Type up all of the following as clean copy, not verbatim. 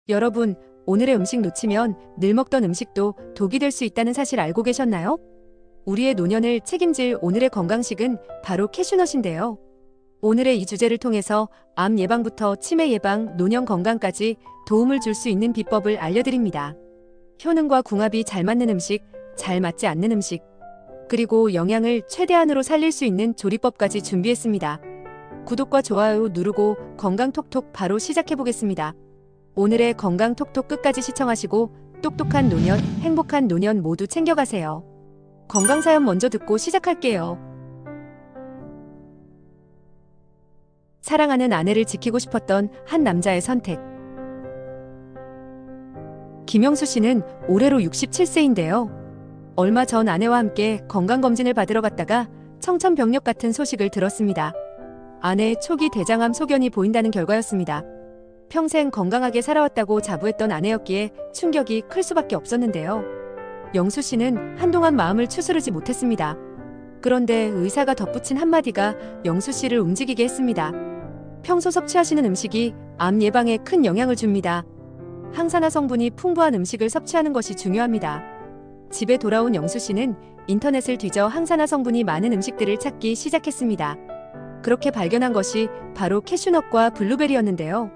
여러분, 오늘의 음식 놓치면 늘 먹던 음식도 독이 될 수 있다는 사실 알고 계셨나요? 우리의 노년을 책임질 오늘의 건강식은 바로 캐슈넛인데요. 오늘의 이 주제를 통해서 암 예방부터 치매 예방, 노년 건강까지 도움을 줄 수 있는 비법을 알려드립니다. 효능과 궁합이 잘 맞는 음식, 잘 맞지 않는 음식, 그리고 영양을 최대한으로 살릴 수 있는 조리법까지 준비했습니다. 구독과 좋아요 누르고 건강톡톡 바로 시작해보겠습니다. 오늘의 건강톡톡 끝까지 시청하시고 똑똑한 노년, 행복한 노년 모두 챙겨가세요. 건강사연 먼저 듣고 시작할게요. 사랑하는 아내를 지키고 싶었던 한 남자의 선택. 김영수 씨는 올해로 67세인데요. 얼마 전 아내와 함께 건강검진을 받으러 갔다가 청천벽력 같은 소식을 들었습니다. 아내의 초기 대장암 소견이 보인다는 결과였습니다. 평생 건강하게 살아왔다고 자부했던 아내였기에 충격이 클 수밖에 없었는데요. 영수 씨는 한동안 마음을 추스르지 못했습니다. 그런데 의사가 덧붙인 한마디가 영수 씨를 움직이게 했습니다. 평소 섭취하시는 음식이 암 예방에 큰 영향을 줍니다. 항산화 성분이 풍부한 음식을 섭취하는 것이 중요합니다. 집에 돌아온 영수 씨는 인터넷을 뒤져 항산화 성분이 많은 음식들을 찾기 시작했습니다. 그렇게 발견한 것이 바로 캐슈넛과 블루베리였는데요.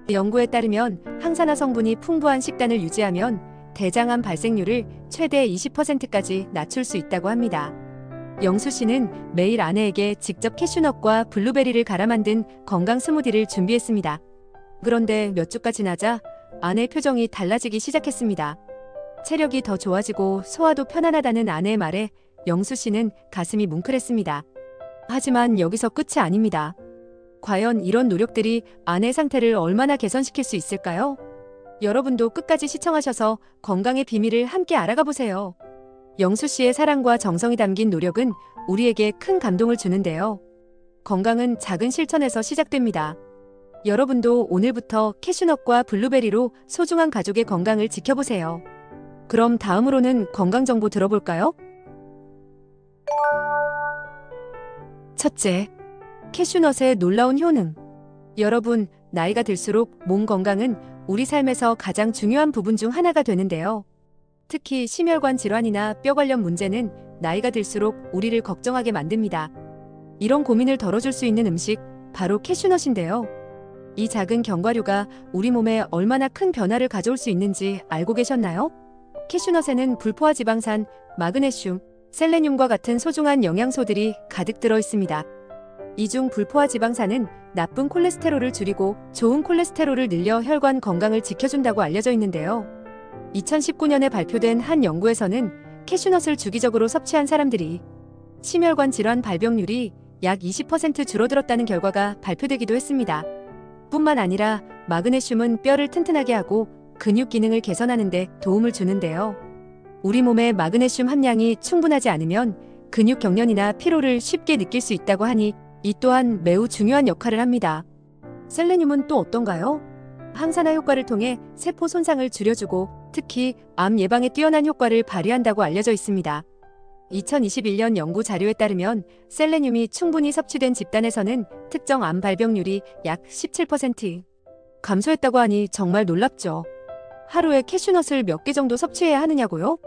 연구에 따르면 항산화 성분이 풍부한 식단을 유지하면 대장암 발생률을 최대 20%까지 낮출 수 있다고 합니다. 영수 씨는 매일 아내에게 직접 캐슈넛과 블루베리를 갈아 만든 건강 스무디를 준비했습니다. 그런데 몇 주가 지나자 아내의 표정이 달라지기 시작했습니다. 체력이 더 좋아지고 소화도 편안하다는 아내의 말에 영수 씨는 가슴이 뭉클했습니다. 하지만 여기서 끝이 아닙니다. 과연 이런 노력들이 아내의 상태를 얼마나 개선시킬 수 있을까요? 여러분도 끝까지 시청하셔서 건강의 비밀을 함께 알아가 보세요. 영수 씨의 사랑과 정성이 담긴 노력은 우리에게 큰 감동을 주는데요. 건강은 작은 실천에서 시작됩니다. 여러분도 오늘부터 캐슈넛과 블루베리로 소중한 가족의 건강을 지켜보세요. 그럼 다음으로는 건강정보 들어볼까요? 첫째, 캐슈넛의 놀라운 효능. 여러분, 나이가 들수록 몸 건강은 우리 삶에서 가장 중요한 부분 중 하나가 되는데요. 특히 심혈관 질환이나 뼈 관련 문제는 나이가 들수록 우리를 걱정하게 만듭니다. 이런 고민을 덜어줄 수 있는 음식, 바로 캐슈넛인데요. 이 작은 견과류가 우리 몸에 얼마나 큰 변화를 가져올 수 있는지 알고 계셨나요? 캐슈넛에는 불포화 지방산, 마그네슘, 셀레늄과 같은 소중한 영양소들이 가득 들어 있습니다. 이 중 불포화 지방산은 나쁜 콜레스테롤을 줄이고 좋은 콜레스테롤을 늘려 혈관 건강을 지켜준다고 알려져 있는데요. 2019년에 발표된 한 연구에서는 캐슈넛을 주기적으로 섭취한 사람들이 심혈관 질환 발병률이 약 20% 줄어들었다는 결과가 발표되기도 했습니다. 뿐만 아니라 마그네슘은 뼈를 튼튼하게 하고 근육 기능을 개선하는 데 도움을 주는데요. 우리 몸의 마그네슘 함량이 충분하지 않으면 근육 경련이나 피로를 쉽게 느낄 수 있다고 하니 이 또한 매우 중요한 역할을 합니다. 셀레늄은 또 어떤가요? 항산화 효과를 통해 세포 손상을 줄여주고 특히 암 예방에 뛰어난 효과를 발휘한다고 알려져 있습니다. 2021년 연구 자료에 따르면 셀레늄이 충분히 섭취된 집단에서는 특정 암 발병률이 약 17% 감소했다고 하니 정말 놀랍죠. 하루에 캐슈넛을 몇 개 정도 섭취해야 하느냐고요?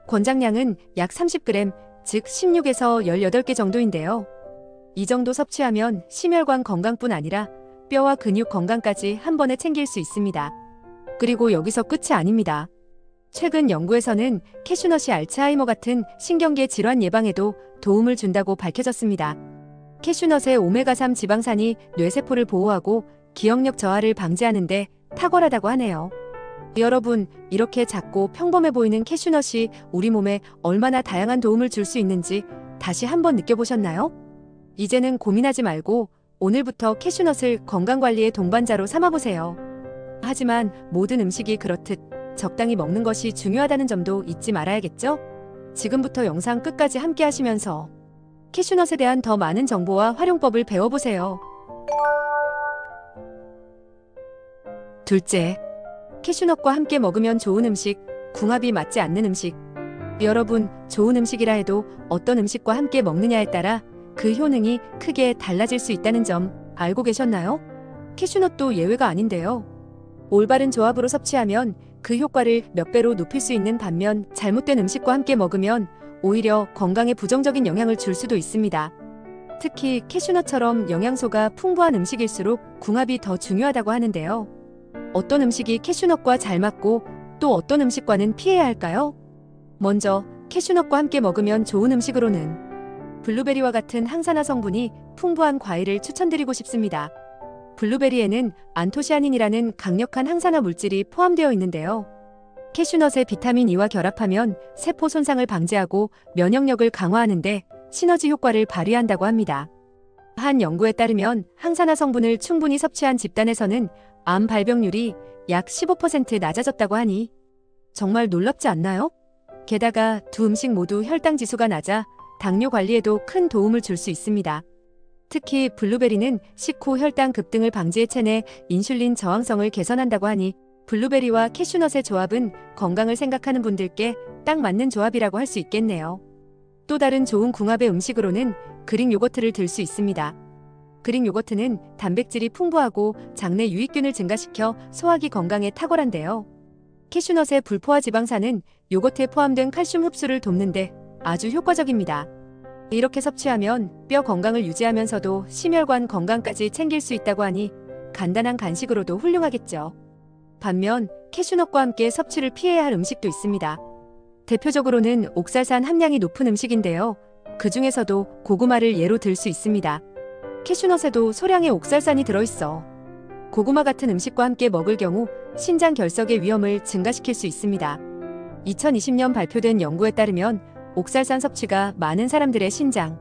권장량은 약 30g, 즉 16에서 18개 정도인데요. 이 정도 섭취하면 심혈관 건강뿐 아니라 뼈와 근육 건강까지 한 번에 챙길 수 있습니다. 그리고 여기서 끝이 아닙니다. 최근 연구에서는 캐슈넛이 알츠하이머 같은 신경계 질환 예방에도 도움을 준다고 밝혀졌습니다. 캐슈넛의 오메가3 지방산이 뇌세포를 보호하고 기억력 저하를 방지하는 데 탁월하다고 하네요. 여러분, 이렇게 작고 평범해 보이는 캐슈넛이 우리 몸에 얼마나 다양한 도움을 줄 수 있는지 다시 한번 느껴보셨나요? 이제는 고민하지 말고 오늘부터 캐슈넛을 건강관리의 동반자로 삼아보세요. 하지만 모든 음식이 그렇듯 적당히 먹는 것이 중요하다는 점도 잊지 말아야겠죠? 지금부터 영상 끝까지 함께 하시면서 캐슈넛에 대한 더 많은 정보와 활용법을 배워보세요. 둘째, 캐슈넛과 함께 먹으면 좋은 음식, 궁합이 맞지 않는 음식. 여러분, 좋은 음식이라 해도 어떤 음식과 함께 먹느냐에 따라 그 효능이 크게 달라질 수 있다는 점 알고 계셨나요? 캐슈넛도 예외가 아닌데요. 올바른 조합으로 섭취하면 그 효과를 몇 배로 높일 수 있는 반면 잘못된 음식과 함께 먹으면 오히려 건강에 부정적인 영향을 줄 수도 있습니다. 특히 캐슈넛처럼 영양소가 풍부한 음식일수록 궁합이 더 중요하다고 하는데요. 어떤 음식이 캐슈넛과 잘 맞고 또 어떤 음식과는 피해야 할까요? 먼저 캐슈넛과 함께 먹으면 좋은 음식으로는 블루베리와 같은 항산화 성분이 풍부한 과일을 추천드리고 싶습니다. 블루베리에는 안토시아닌이라는 강력한 항산화 물질이 포함되어 있는데요. 캐슈넛의 비타민 E와 결합하면 세포 손상을 방지하고 면역력을 강화하는데 시너지 효과를 발휘한다고 합니다. 한 연구에 따르면 항산화 성분을 충분히 섭취한 집단에서는 암 발병률이 약 15% 낮아졌다고 하니 정말 놀랍지 않나요? 게다가 두 음식 모두 혈당 지수가 낮아 당뇨 관리에도 큰 도움을 줄 수 있습니다. 특히 블루베리는 식후 혈당 급등을 방지해 체내 인슐린 저항성을 개선한다고 하니 블루베리와 캐슈넛의 조합은 건강을 생각하는 분들께 딱 맞는 조합이라고 할 수 있겠네요. 또 다른 좋은 궁합의 음식으로는 그릭 요거트를 들 수 있습니다. 그릭 요거트는 단백질이 풍부하고 장내 유익균을 증가시켜 소화기 건강에 탁월한데요. 캐슈넛의 불포화 지방산은 요거트에 포함된 칼슘 흡수를 돕는데 아주 효과적입니다. 이렇게 섭취하면 뼈 건강을 유지하면서도 심혈관 건강까지 챙길 수 있다고 하니 간단한 간식으로도 훌륭하겠죠. 반면 캐슈넛과 함께 섭취를 피해야 할 음식도 있습니다. 대표적으로는 옥살산 함량이 높은 음식인데요. 그 중에서도 고구마를 예로 들 수 있습니다. 캐슈넛에도 소량의 옥살산이 들어있어 고구마 같은 음식과 함께 먹을 경우 신장 결석의 위험을 증가시킬 수 있습니다. 2020년 발표된 연구에 따르면 옥살산 섭취가 많은 사람들의 신장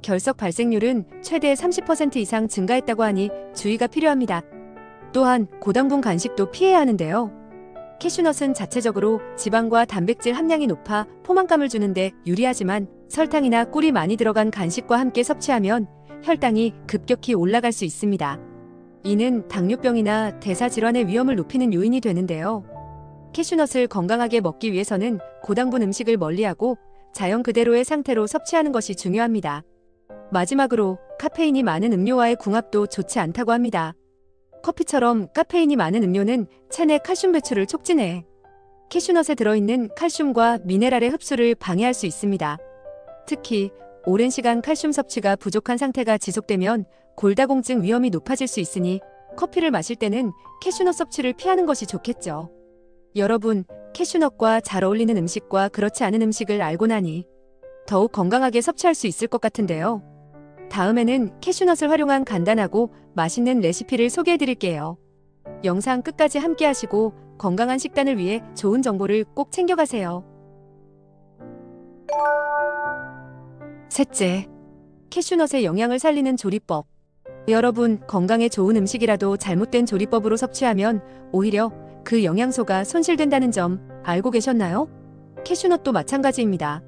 결석 발생률은 최대 30% 이상 증가했다고 하니 주의가 필요합니다. 또한 고당분 간식도 피해야 하는데요. 캐슈넛은 자체적으로 지방과 단백질 함량이 높아 포만감을 주는데 유리하지만 설탕이나 꿀이 많이 들어간 간식과 함께 섭취하면 혈당이 급격히 올라갈 수 있습니다. 이는 당뇨병이나 대사질환의 위험을 높이는 요인이 되는데요. 캐슈넛을 건강하게 먹기 위해서는 고당분 음식을 멀리하고 자연 그대로의 상태로 섭취하는 것이 중요합니다. 마지막으로 카페인이 많은 음료와의 궁합도 좋지 않다고 합니다. 커피처럼 카페인이 많은 음료는 체내 칼슘 배출을 촉진해 캐슈넛에 들어있는 칼슘과 미네랄의 흡수를 방해할 수 있습니다. 특히 오랜 시간 칼슘 섭취가 부족한 상태가 지속되면 골다공증 위험이 높아질 수 있으니 커피를 마실 때는 캐슈넛 섭취를 피하는 것이 좋겠죠. 여러분, 캐슈넛과 잘 어울리는 음식과 그렇지 않은 음식을 알고 나니 더욱 건강하게 섭취할 수 있을 것 같은데요. 다음에는 캐슈넛을 활용한 간단하고 맛있는 레시피를 소개해 드릴게요. 영상 끝까지 함께 하시고 건강한 식단을 위해 좋은 정보를 꼭 챙겨가세요. 셋째, 캐슈넛의 영양을 살리는 조리법. 여러분, 건강에 좋은 음식이라도 잘못된 조리법으로 섭취하면 오히려 그 영양소가 손실된다는 점 알고 계셨나요? 캐슈넛도 마찬가지입니다.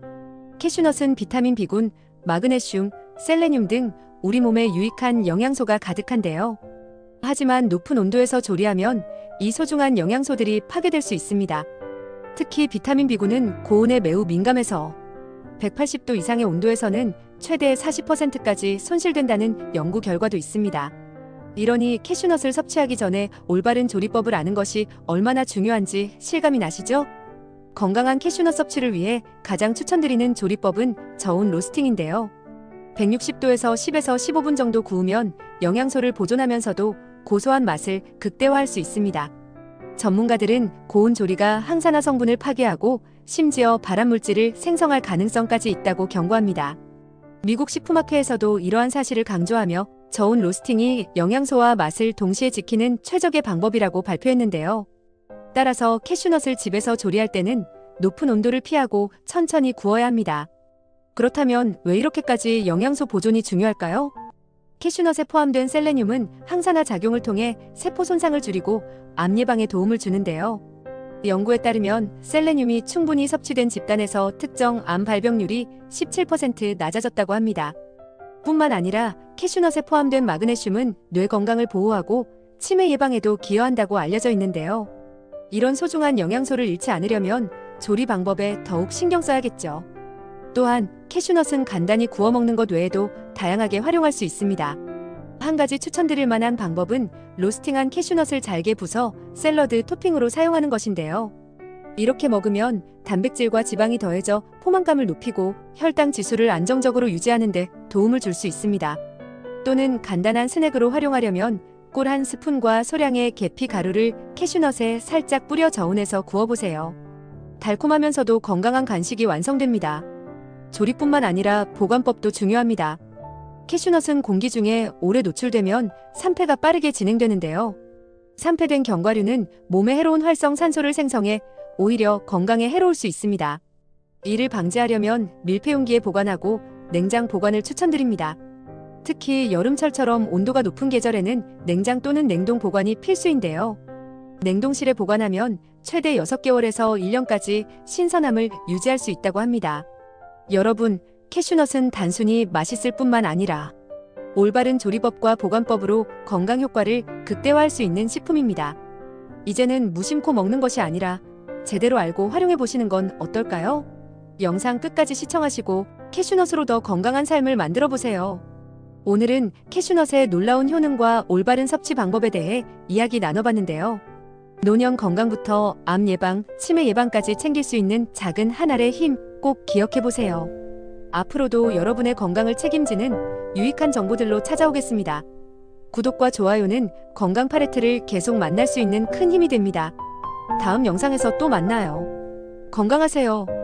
캐슈넛은 비타민 B군, 마그네슘, 셀레늄 등 우리 몸에 유익한 영양소가 가득한데요. 하지만 높은 온도에서 조리하면 이 소중한 영양소들이 파괴될 수 있습니다. 특히 비타민 B군은 고온에 매우 민감해서 180도 이상의 온도에서는 최대 40%까지 손실된다는 연구 결과도 있습니다. 이러니 캐슈넛을 섭취하기 전에 올바른 조리법을 아는 것이 얼마나 중요한지 실감이 나시죠? 건강한 캐슈넛 섭취를 위해 가장 추천드리는 조리법은 저온 로스팅인데요. 160도에서 10에서 15분 정도 구우면 영양소를 보존하면서도 고소한 맛을 극대화할 수 있습니다. 전문가들은 고온 조리가 항산화 성분을 파괴하고 심지어 발암물질을 생성할 가능성까지 있다고 경고합니다. 미국 식품학회에서도 이러한 사실을 강조하며 저온 로스팅이 영양소와 맛을 동시에 지키는 최적의 방법이라고 발표했는데요. 따라서 캐슈넛을 집에서 조리할 때는 높은 온도를 피하고 천천히 구워야 합니다. 그렇다면 왜 이렇게까지 영양소 보존이 중요할까요? 캐슈넛에 포함된 셀레늄은 항산화 작용을 통해 세포 손상을 줄이고 암 예방에 도움을 주는데요. 연구에 따르면 셀레늄이 충분히 섭취된 집단에서 특정 암 발병률이 17% 낮아졌다고 합니다. 뿐만 아니라 캐슈넛에 포함된 마그네슘은 뇌 건강을 보호하고 치매 예방에도 기여한다고 알려져 있는데요. 이런 소중한 영양소를 잃지 않으려면 조리 방법에 더욱 신경 써야겠죠. 또한 캐슈넛은 간단히 구워 먹는 것 외에도 다양하게 활용할 수 있습니다. 한 가지 추천드릴 만한 방법은 로스팅한 캐슈넛을 잘게 부숴 샐러드 토핑으로 사용하는 것인데요. 이렇게 먹으면 단백질과 지방이 더해져 포만감을 높이고 혈당 지수를 안정적으로 유지하는 데 도움을 줄 수 있습니다. 또는 간단한 스낵으로 활용하려면 꿀 한 스푼과 소량의 계피 가루를 캐슈넛에 살짝 뿌려 저온에서 구워보세요. 달콤하면서도 건강한 간식이 완성됩니다. 조리뿐만 아니라 보관법도 중요합니다. 캐슈넛은 공기 중에 오래 노출되면 산패가 빠르게 진행되는데요. 산패된 견과류는 몸에 해로운 활성산소를 생성해 오히려 건강에 해로울 수 있습니다. 이를 방지하려면 밀폐 용기에 보관하고 냉장 보관을 추천드립니다. 특히 여름철처럼 온도가 높은 계절에는 냉장 또는 냉동 보관이 필수인데요. 냉동실에 보관하면 최대 6개월에서 1년까지 신선함을 유지할 수 있다고 합니다. 여러분, 캐슈넛은 단순히 맛있을 뿐만 아니라 올바른 조리법과 보관법으로 건강 효과를 극대화할 수 있는 식품입니다. 이제는 무심코 먹는 것이 아니라 제대로 알고 활용해 보시는 건 어떨까요? 영상 끝까지 시청하시고 캐슈넛으로 더 건강한 삶을 만들어 보세요. 오늘은 캐슈넛의 놀라운 효능과 올바른 섭취 방법에 대해 이야기 나눠봤는데요. 노년 건강부터 암 예방, 치매 예방까지 챙길 수 있는 작은 한 알의 힘 꼭 기억해 보세요. 앞으로도 여러분의 건강을 책임지는 유익한 정보들로 찾아오겠습니다. 구독과 좋아요는 건강 팔레트를 계속 만날 수 있는 큰 힘이 됩니다. 다음 영상에서 또 만나요. 건강하세요.